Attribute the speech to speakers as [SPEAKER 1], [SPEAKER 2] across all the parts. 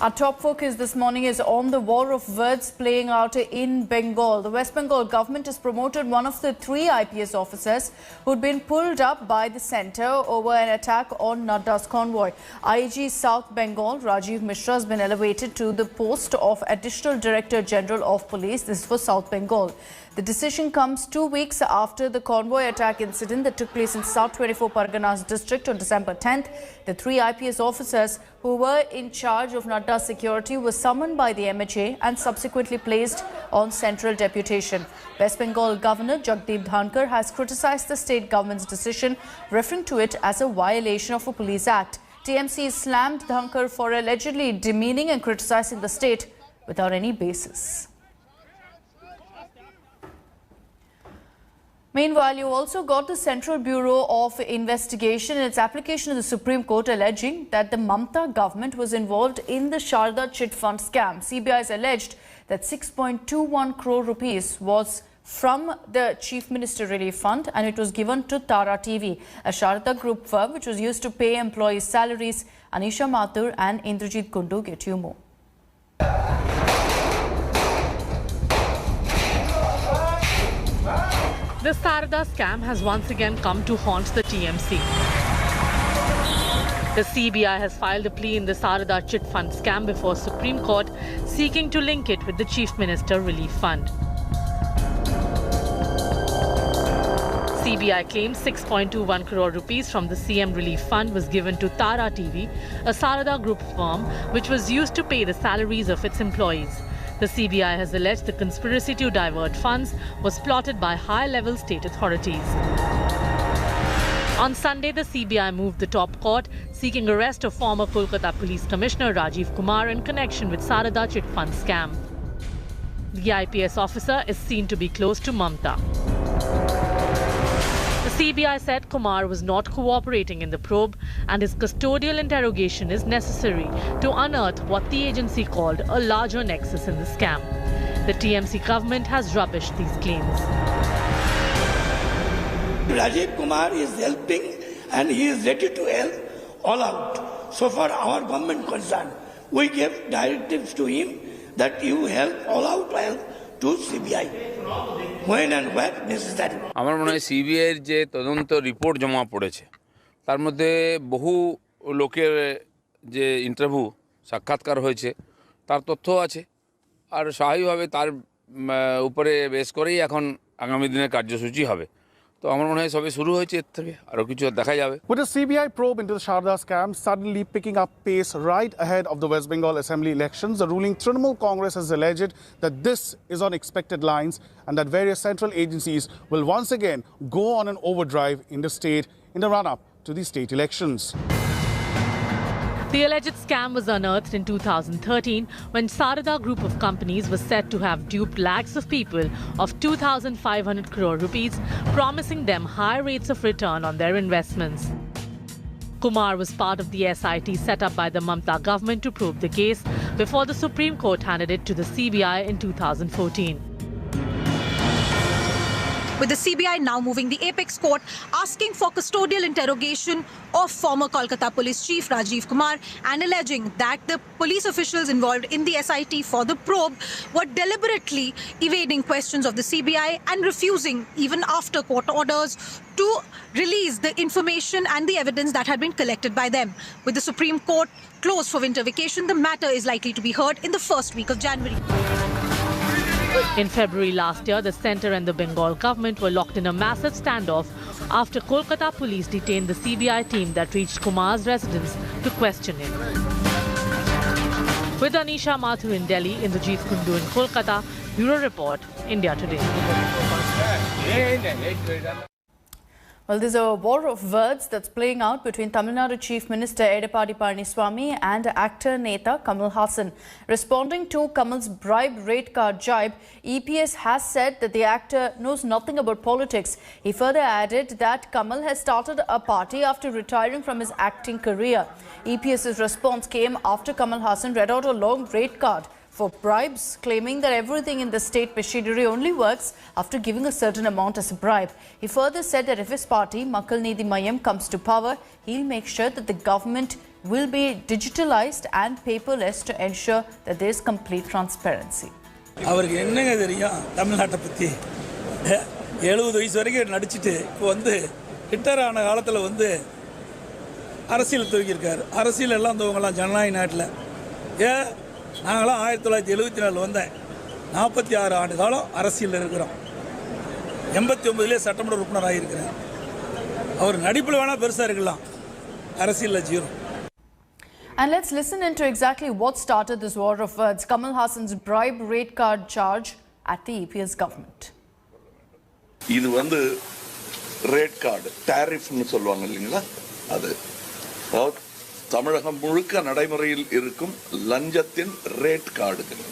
[SPEAKER 1] Our top focus this morning is on the war of words playing out in Bengal. The West Bengal government has promoted one of the 3 IPS officers who'd been pulled up by the centre over an attack on Nadda's convoy. IG South Bengal Rajiv Mishra has been elevated to the post of Additional Director General of Police. This is for South Bengal. The decision comes 2 weeks after the convoy attack incident that took place in South 24 Parganas district on December 10th. The 3 IPS officers who were in charge of Nadda's security were summoned by the MHA and subsequently placed on central deputation. West Bengal Governor Jagdeep Dhankar has criticised the state government's decision, referring to it as a violation of a police act. TMC slammed Dhankar for allegedly demeaning and criticising the state without any basis. Meanwhile, you also got the Central Bureau of Investigation in its application to the Supreme Court alleging that the Mamta government was involved in the Sharda chit fund scam. CBI has alleged that 6.21 crore rupees was from the Chief Minister Relief Fund and it was given to Tara TV, a Sharda group firm which was used to pay employees' salaries. Anisha Mathur and Indrajit Kundu get you more.
[SPEAKER 2] The Sarada scam has once again come to haunt the TMC. The CBI has filed a plea in the Sarada chit fund scam before Supreme Court, seeking to link it with the Chief Minister Relief Fund. CBI claims 6.21 crore rupees from the CM Relief Fund was given to Tara TV, a Sarada group firm which was used to pay the salaries of its employees. The CBI has alleged the conspiracy to divert funds was plotted by high-level state authorities. On Sunday, the CBI moved the top court, seeking arrest of former Kolkata Police Commissioner Rajiv Kumar in connection with Sarada chit fund scam. The IPS officer is seen to be close to Mamta. The CBI said Kumar was not cooperating in the probe and his custodial interrogation is necessary to unearth what the agency called a larger nexus in the scam. The TMC government has rubbished these claims.
[SPEAKER 3] Rajiv Kumar is helping and he is ready to help all out. So far our government concerned, we gave directives to him that you help all out help to CBI. When and where necessary.
[SPEAKER 4] আমার মনে হয় সিবিআইয়ের যে তদন্ত report জমা পড়েছে তার মধ্যে বহু লোকের যে ইন্টারভিউ সাক্ষাৎকার হয়েছে তার তথ্য আছে আর স্বাভাবিকভাবে তার উপরে বেস করেই এখন আগামী দিনের কার্যসূচি হবে তো আমার মনে হয় সবে শুরু হয়েছে এর থেকে আরো কিছু দেখা যাবে
[SPEAKER 5] With the CBI probe into the Sharda scam suddenly picking up pace right ahead of the West Bengal Assembly elections, the ruling Trinamool Congress has alleged that this is on expected lines and that various central agencies will once again go on an overdrive in the state in the run-up to the state elections.
[SPEAKER 2] The alleged scam was unearthed in 2013 when Sarada group of companies was said to have duped lakhs of people of 2,500 crore rupees, promising them high rates of return on their investments. Kumar was part of the SIT set up by the Mamta government to probe the case before the Supreme Court handed it to the CBI in 2014.
[SPEAKER 6] With the CBI now moving the apex court, asking for custodial interrogation of former Kolkata Police Chief Rajiv Kumar and alleging that the police officials involved in the SIT for the probe were deliberately evading questions of the CBI and refusing, even after court orders, to release the information and the evidence that had been collected by them. With the Supreme Court closed for winter vacation, the matter is likely to be heard in the first week of January.
[SPEAKER 2] In February last year, the centre and the Bengal government were locked in a massive standoff after Kolkata police detained the CBI team that reached Kumar's residence to question him. With Anisha Mathur in Delhi, Indrajit Kundu in Kolkata, Bureau Report, India Today.
[SPEAKER 1] Well, there's a war of words that's playing out between Tamil Nadu Chief Minister Edappadi Palaniswamy and actor Neta Kamal Haasan. Responding to Kamal's bribe rate card jibe, EPS has said that the actor knows nothing about politics. He further added that Kamal has started a party after retiring from his acting career. EPS's response came after Kamal Haasan read out a long rate card for bribes, claiming that everything in the state machinery only works after giving a certain amount as a bribe. He further said that if his party, Makkal Needhi Mayam, comes to power, he'll make sure that the government will be digitalized and paperless to ensure that there is complete transparency.
[SPEAKER 7] அவருக்கு என்னங்க தெரியும் தமிழ்நாட்டை பற்றி 70 வயசு வரைக்கும் நடிச்சிட்டு இப்போ வந்து ரிட்டையர் ஆன காலத்தில் வந்து அரசியல் தூக்கியிருக்காரு. அரசியல் எல்லாம் தூங்கலாம் ஜனநாயக நாட்டில். ஏன் நாங்களாம் 1974 வந்தேன். 46 ஆண்டு காலம் அரசியலில் இருக்கிறோம். 89 சட்டமன்ற உறுப்பினர் ஆகியிருக்கிறேன். அவர் நடிப்பில் வேணால் பெருசாக இருக்கலாம், அரசியலில் zero.
[SPEAKER 1] And let's listen into exactly what started this war of words. Kamal Hassan's bribe rate card charge at the EPS government.
[SPEAKER 8] இது வந்து ரேட் கார்டு டாரிஃப்னு சொல்லுவாங்க இல்லைங்களா, அது தமிழகம் முழுக்க நடைமுறையில் இருக்கும் லஞ்சத்தின் ரேட் கார்டுகள்.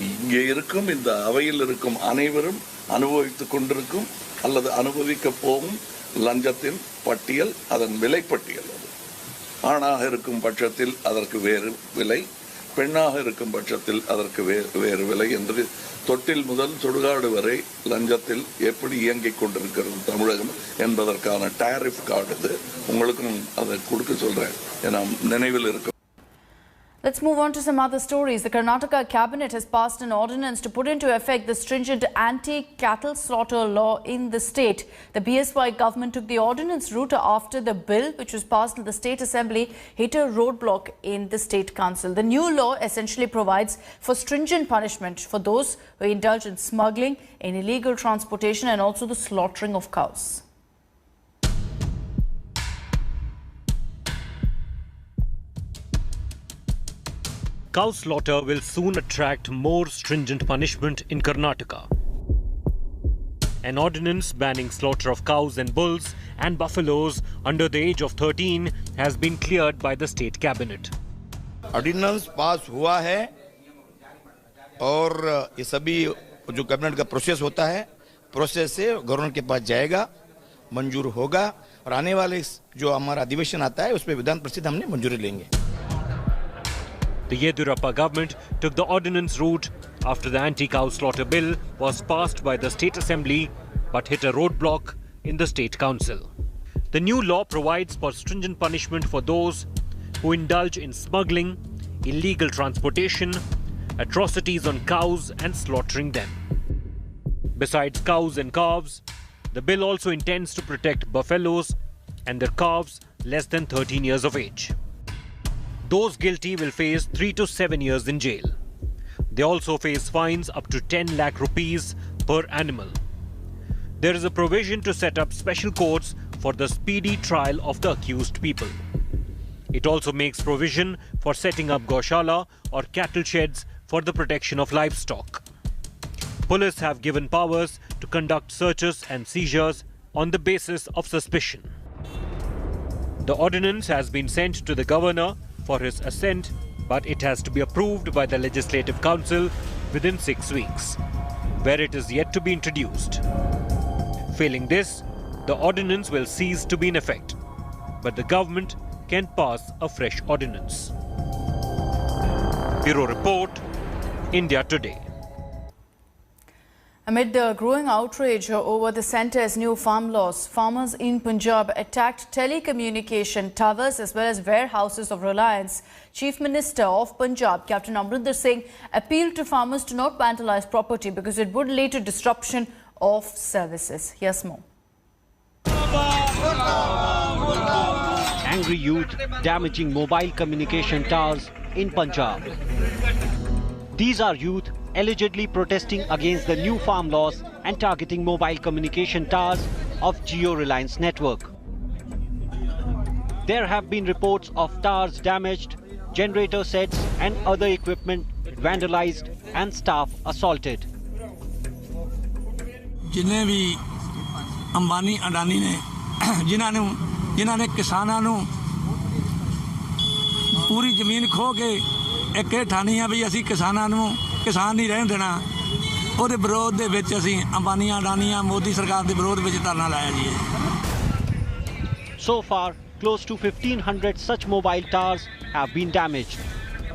[SPEAKER 8] இங்கே இருக்கும் இந்த அவையில் இருக்கும் அனைவரும் அனுபவித்துக் கொண்டிருக்கும் அல்லது அனுபவிக்க போகும் லஞ்சத்தின் பட்டியல், அதன் விலைப்பட்டியல். அது ஆணாக இருக்கும் பட்சத்தில் அதற்கு வேறு விலை, பெண்ணாக இருக்கும் பட்சத்தில் அதற்கு வேறு விலை என்று தொட்டில் முதல் சுடுகாடு வரை லஞ்சத்தில் எப்படி இயங்கிக் கொண்டிருக்கிறது தமிழகம் என்பதற்கான டாரிஃப் கார்டு இது. உங்களுக்கும் அதை கொடுக்க சொல்றேன், ஏன்னா நினைவில் இருக்கும்.
[SPEAKER 1] Let's move on to some other stories. The Karnataka cabinet has passed an ordinance to put into effect the stringent anti-cattle slaughter law in the state. The BSY government took the ordinance route after the bill, which was passed in the state assembly, hit a roadblock in the state council. The new law essentially provides for stringent punishment for those who indulge in smuggling, in illegal transportation and also the slaughtering of cows.
[SPEAKER 9] Cow slaughter will soon attract more stringent punishment in Karnataka. An ordinance banning slaughter of cows and bulls and buffaloes under the age of 13 has been cleared by the state cabinet.
[SPEAKER 10] Ordinance pass हुआ है और ये सभी जो cabinet का process होता है, process से गवर्नर के पास जाएगा, मंजूर होगा और आने वाले जो हमारा अधिवेशन आता है उसमें विधान परिषद हमने मंजूरी लेंगे.
[SPEAKER 9] The Yediyurappa government took the ordinance route after the anti-cow slaughter bill was passed by the state assembly but hit a roadblock in the state council. The new law provides for stringent punishment for those who indulge in smuggling, illegal transportation, atrocities on cows and slaughtering them. Besides cows and calves, the bill also intends to protect buffaloes and their calves less than 13 years of age. Those guilty will face 3 to 7 years in jail. They also face fines up to 10 lakh rupees per animal. There is a provision to set up special courts for the speedy trial of the accused people. It also makes provision for setting up Gaushala or cattle sheds for the protection of livestock. Police have given powers to conduct searches and seizures on the basis of suspicion. The ordinance has been sent to the governor for his assent, but it has to be approved by the Legislative Council within 6 weeks, where it is yet to be introduced. Failing this, the ordinance will cease to be in effect, but the government can pass a fresh ordinance. Bureau Report, India Today.
[SPEAKER 1] Amid the growing outrage over the centre's new farm laws, farmers in Punjab attacked telecommunication towers as well as warehouses of Reliance. Chief Minister of Punjab, Captain Amrinder Singh, appealed to farmers to not vandalize property because it would lead to disruption of services. Here's more.
[SPEAKER 11] Angry youth damaging mobile communication towers in Punjab. These are youth allegedly protesting against the new farm laws and targeting mobile communication towers of Jio Reliance network. There have been reports of towers damaged, generator sets and other equipment vandalized and staff assaulted.
[SPEAKER 7] जिन्हें भी अंबानी अडानी ने जिन्होंने किसानों ਨੂੰ पूरी ਜ਼ਮੀਨ ਖੋ ਕੇ ਇੱਕ ਇਹ ਠਾਣੀ ਆ ਵੀ ਅਸੀਂ ਕਿਸਾਨਾਂ ਨੂੰ ਕਿਸਾਨ ਨਹੀਂ ਰਹਿਣ ਦੇਣਾ ਉਹਦੇ ਵਿਰੋਧ ਦੇ ਵਿੱਚ ਅਸੀਂ ਅੰਬਾਨੀਆਂ ਅਡਾਨੀਆਂ ਮੋਦੀ ਸਰਕਾਰ ਦੇ ਵਿਰੋਧ ਵਿੱਚ ਧਰਨਾ ਲਾਇਆ ਜੀ
[SPEAKER 11] So far, close to 1,500 such mobile towers have been damaged.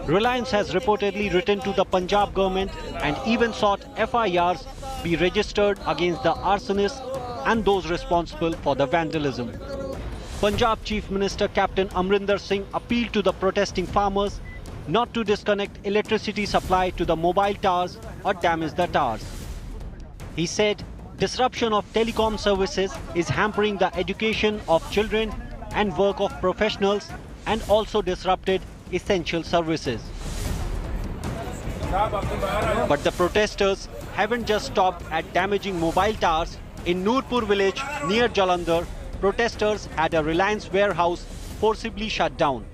[SPEAKER 11] Reliance has reportedly written to the Punjab government and even sought FIRs be registered against the arsonists and those responsible for the vandalism. Punjab Chief Minister Captain Amrinder Singh appealed to the protesting farmers not to disconnect electricity supply to the mobile towers or damage the towers. He said disruption of telecom services is hampering the education of children and work of professionals and also disrupted essential services. But the protesters haven't just stopped at damaging mobile towers. In Noorpur village near Jalandhar, protesters had a Reliance warehouse forcibly shut down.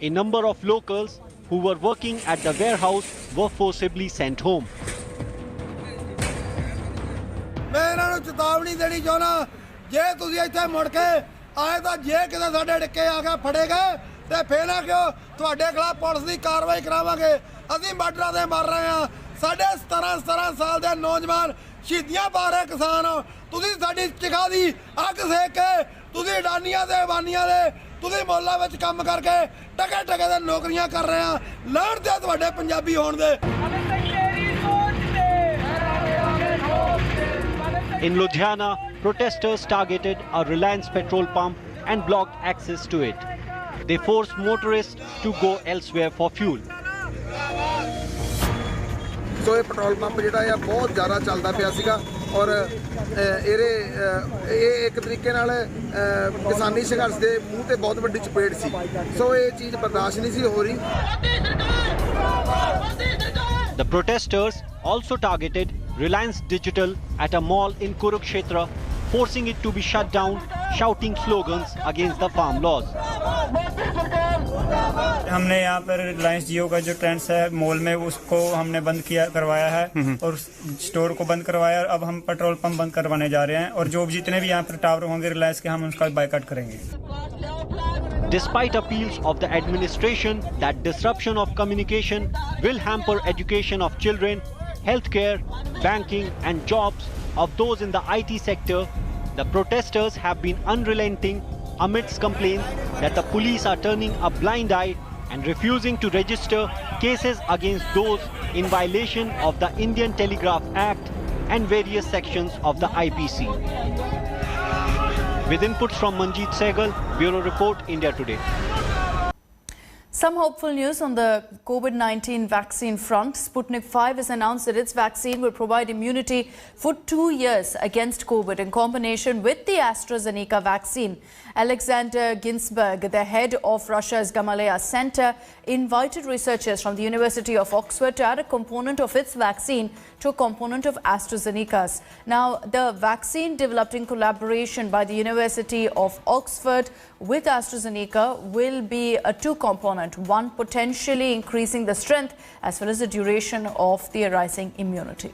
[SPEAKER 11] A number of locals who were working at the warehouse were forcibly sent home.
[SPEAKER 12] मैं ਇਹਨਾਂ ਨੂੰ ਚੇਤਾਵਨੀ ਦੇਣੀ ਚਾਹੁੰਦਾ ਜੇ ਤੁਸੀਂ ਇੱਥੇ ਮੁੜ ਕੇ ਆਏ ਤਾਂ ਜੇ ਕਿਤੇ ਸਾਡੇ ਡਿੱਕੇ ਆ ਕੇ ਫੜੇ ਗਏ ਤੇ ਫੇਰ ਨਾ ਕਿਉਂ ਤੁਹਾਡੇ ਖਿਲਾਫ ਪੁਲਿਸ ਦੀ ਕਾਰਵਾਈ ਕਰਾਵਾਂਗੇ ਅਸੀਂ ਬਾਰਡਰਾਂ ਤੇ ਮਰ ਰਹੇ ਹਾਂ ਸਾਡੇ 17 ਸਾਲ ਦੇ ਨੌਜਵਾਨ ਸ਼ਹੀਦੀਆਂ ਪਾ ਰਹੇ ਕਿਸਾਨ ਤੁਸੀਂ ਸਾਡੀ ਚਿਖਾ ਦੀ ਅੱਗ ਸੇਕ ਕੇ ਤੁਸੀਂ ਅਡਾਨੀਆਂ ਦੇ ਬਾਨੀਆਂ ਦੇ ਤੁਸੀਂ ਮੌਲਾ ਵਿੱਚ ਕੰਮ ਕਰਕੇ ਟਕੇ ਦੇ ਨੌਕਰੀਆਂ ਕਰ ਰਹੇ ਆ ਲਾਹਣ ਤੇ ਤੁਹਾਡੇ ਪੰਜਾਬੀ ਹੋਣ ਦੇ
[SPEAKER 11] In Ludhiana, protesters targeted a Reliance petrol pump and blocked access to it. They forced motorists to go elsewhere for fuel.
[SPEAKER 13] So, this petrol pump is बहुत ज़्यादा चलता पिया सीगा और ये एक तरीके नाल किसानी संघर्ष के मुँह ते बहुत बड़ी चपेट सी. So, ये चीज़ बर्दाश्त नहीं सी हो रही.
[SPEAKER 11] The protesters also targeted Reliance Digital at a mall in Kurukshetra, forcing it to be shut down, shouting slogans against the farm laws.
[SPEAKER 14] हमने यहाँ पर रिलायंस जियो का जो ट्रेंड्स है मॉल में उसको हमने बंद करवाया है और स्टोर को बंद करवाया और अब हम पेट्रोल पंप बंद करवाने जा रहे हैं और जो जितने भी यहाँ पर टावर होंगे रिलायंस के हम उनका बायकॉट करेंगे.
[SPEAKER 11] Despite appeals of the administration that disruption of communication will hamper education of children, healthcare, banking and jobs of those in the IT sector, the protesters have been unrelenting amidst complaints that the police are turning a blind eye and refusing to register cases against those in violation of the Indian Telegraph Act and various sections of the IPC. With inputs from Manjeet Sehgal, Bureau Report, India Today.
[SPEAKER 1] Some hopeful news on the COVID-19 vaccine front. Sputnik 5 has announced that its vaccine will provide immunity for 2 years against COVID in combination with the AstraZeneca vaccine. Alexander Ginsberg, the head of Russia's Gamaleya Center, invited researchers from the University of Oxford to add a component of its vaccine to a component of AstraZeneca's. Now, the vaccine developed in collaboration by the University of Oxford with AstraZeneca will be a two-component, one potentially increasing the strength as well as the duration of the arising immunity.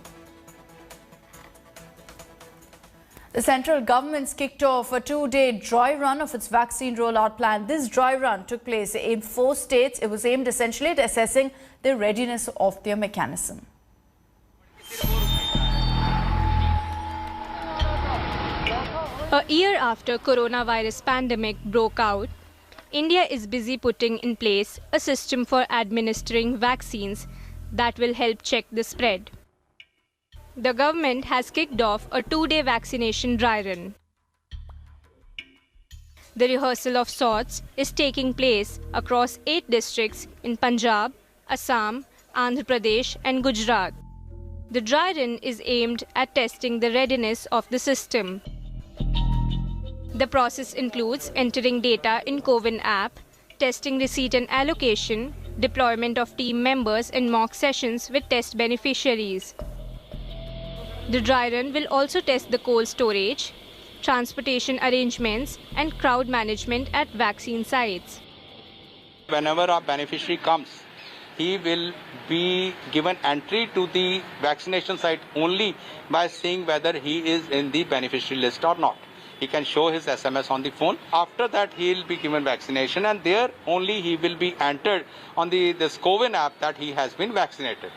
[SPEAKER 1] The central government's kicked off a 2-day dry run of its vaccine rollout plan. This dry run took place in 4 states. It was aimed essentially at assessing the readiness of their mechanism.
[SPEAKER 15] A year after coronavirus pandemic broke out, India is busy putting in place a system for administering vaccines that will help check the spread. The government has kicked off a 2-day vaccination dry run. The rehearsal of sorts is taking place across 8 districts in Punjab, Assam, Andhra Pradesh and Gujarat. The dry run is aimed at testing the readiness of the system. The process includes entering data in CoWIN app, testing receipt and allocation, deployment of team members and mock sessions with test beneficiaries. The dry run will also test the cold storage, transportation arrangements and crowd management at vaccine sites.
[SPEAKER 16] Whenever a beneficiary comes, he will be given entry to the vaccination site only by seeing whether he is in the beneficiary list or not. He can show his SMS on the phone. After that, he will be given vaccination and there only he will be entered on this CoWIN app that he has been vaccinated.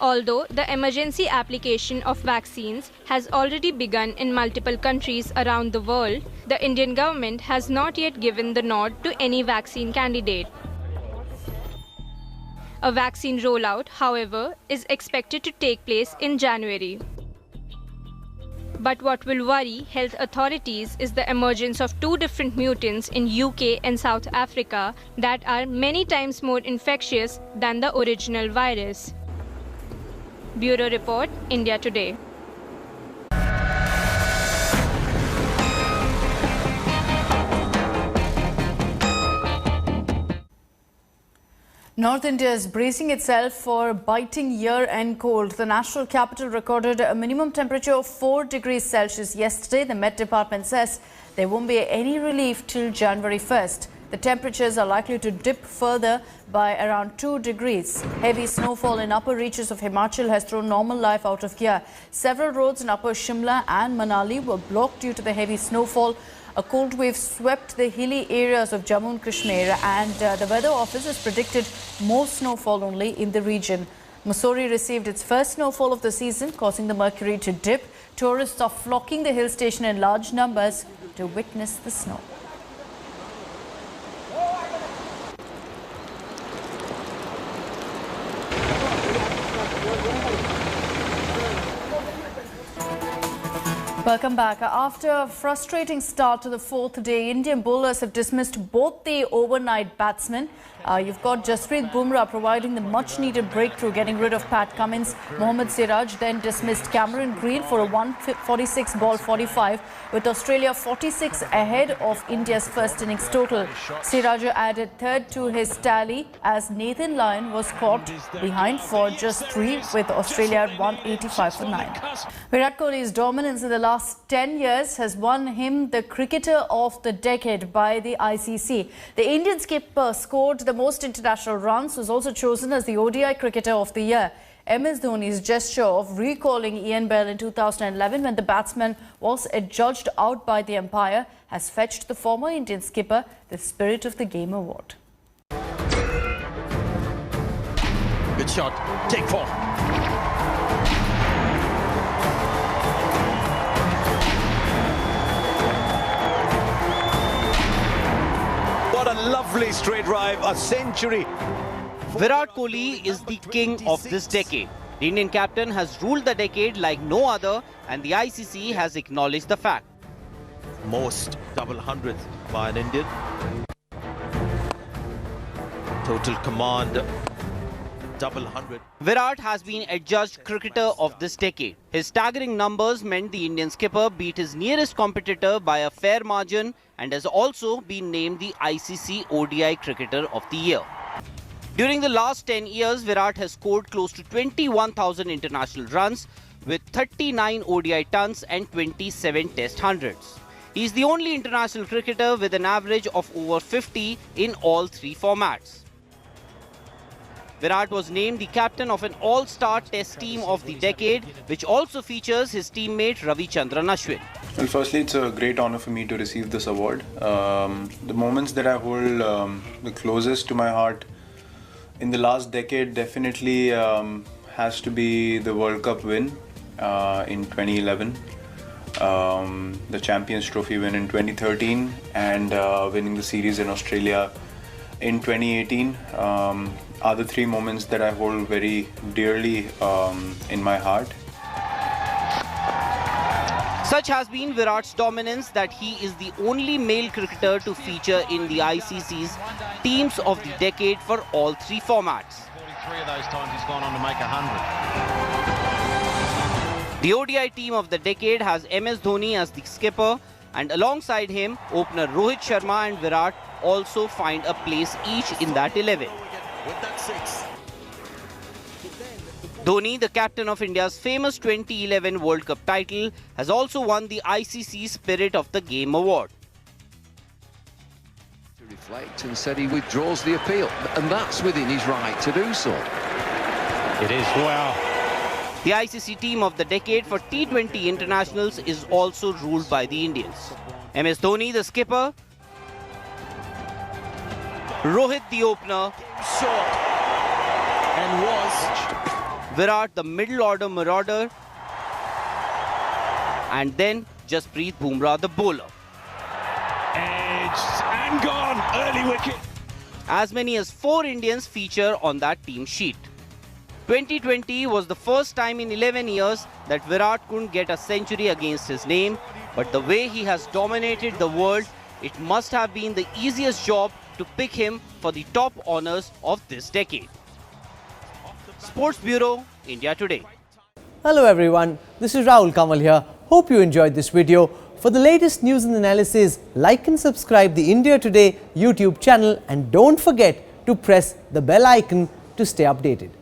[SPEAKER 15] Although the emergency application of vaccines has already begun in multiple countries around the world, the Indian government has not yet given the nod to any vaccine candidate. A vaccine rollout, however, is expected to take place in January. But what will worry health authorities is the emergence of two different mutants in UK and South Africa that are many times more infectious than the original virus. Bureau Report, India Today.
[SPEAKER 1] North India is bracing itself for biting year-end cold. The national capital recorded a minimum temperature of 4 degrees Celsius yesterday. The Met Department says there won't be any relief till January 1st. The temperatures are likely to dip further by around 2 degrees. Heavy snowfall in upper reaches of Himachal has thrown normal life out of gear. Several roads in upper Shimla and Manali were blocked due to the heavy snowfall. A cold wave swept the hilly areas of Jammu and Kashmir, and the weather office has predicted more snowfall only in the region. Mussoorie received its first snowfall of the season, causing the mercury to dip. Tourists are flocking the hill station in large numbers to witness the snow. Welcome back. After a frustrating start to the fourth day, Indian bowlers have dismissed both the overnight batsmen. You've got Jasprit Bumrah providing the much-needed breakthrough, getting rid of Pat Cummins. Mohammad Siraj then dismissed Cameron Green for a 146 ball 45, with Australia 46 ahead of India's first innings total. Siraj added third to his tally as Nathan Lyon was caught behind for just 3, with Australia at 185 for 9. Virat Kohli's dominance in the last 10 years has won him the Cricketer of the Decade by the ICC. The Indian skipper scored the most international runs, was also chosen as the ODI Cricketer of the Year. MS Dhoni's gesture of recalling Ian Bell in 2011 when the batsman was adjudged out by the umpire has fetched the former Indian skipper the Spirit of the Game award.
[SPEAKER 17] Good shot. Take 4. What a lovely straight drive, a century.
[SPEAKER 11] Virat Kohli is the king of this decade. The Indian captain has ruled the decade like no other, and the ICC has acknowledged the fact.
[SPEAKER 17] Most double hundreds by an Indian. Total command, double 100.
[SPEAKER 11] Virat has been adjudged Cricketer of this decade. His staggering numbers meant the Indian skipper beat his nearest competitor by a fair margin and has also been named the ICC ODI Cricketer of the Year. During the last 10 years, Virat has scored close to 21,000 international runs with 39 ODI tons and 27 test hundreds. He is the only international cricketer with an average of over 50 in all 3 formats. Virat was named the captain of an all-star test team of the decade, which also features his teammate Ravichandran Ashwin.
[SPEAKER 18] Well, firstly, it's a great honor for me to receive this award. The moments that I hold the closest to my heart in the last decade definitely has to be the World Cup win in 2011, the Champions Trophy win in 2013, and winning the series in Australia in 2018 are the 3 moments that I hold very dearly in my heart.
[SPEAKER 11] Such has been Virat's dominance that he is the only male cricketer to feature in the ICC's Teams of the Decade for all 3 formats.
[SPEAKER 17] 43 of those times he's gone on to make 100.
[SPEAKER 11] The ODI Team of the Decade has MS Dhoni as the skipper, and alongside him, opener Rohit Sharma and Virat also find a place each in that 11.
[SPEAKER 17] With that 6.
[SPEAKER 11] Dhoni, the captain of India's famous 2011 World Cup title, has also won the ICC Spirit of the Game award.
[SPEAKER 19] To reflect and said he withdraws the appeal, and that's within his right to do so.
[SPEAKER 9] It is. Wow.
[SPEAKER 11] The ICC Team of the Decade for T20 internationals is also ruled by the Indians. MS Dhoni, the skipper. Rohit, the opener.
[SPEAKER 17] Shot. And was.
[SPEAKER 11] Virat, the middle order marauder. And then Jasprit Bumrah, the bowler.
[SPEAKER 17] Edged and gone. Early wicket.
[SPEAKER 11] As many as 4 Indians feature on that team sheet.
[SPEAKER 20] 2020 was the first time in 11 years that Virat couldn't get a century against his name, but the way he has dominated the world, it must have been the easiest job to pick him for the top honours of this decade. Sports Bureau, India Today.
[SPEAKER 21] Hello everyone, this is Rahul Kamal here. Hope you enjoyed this video. For the latest news and analysis, like and subscribe the India Today YouTube channel and don't forget to press the bell icon to stay updated.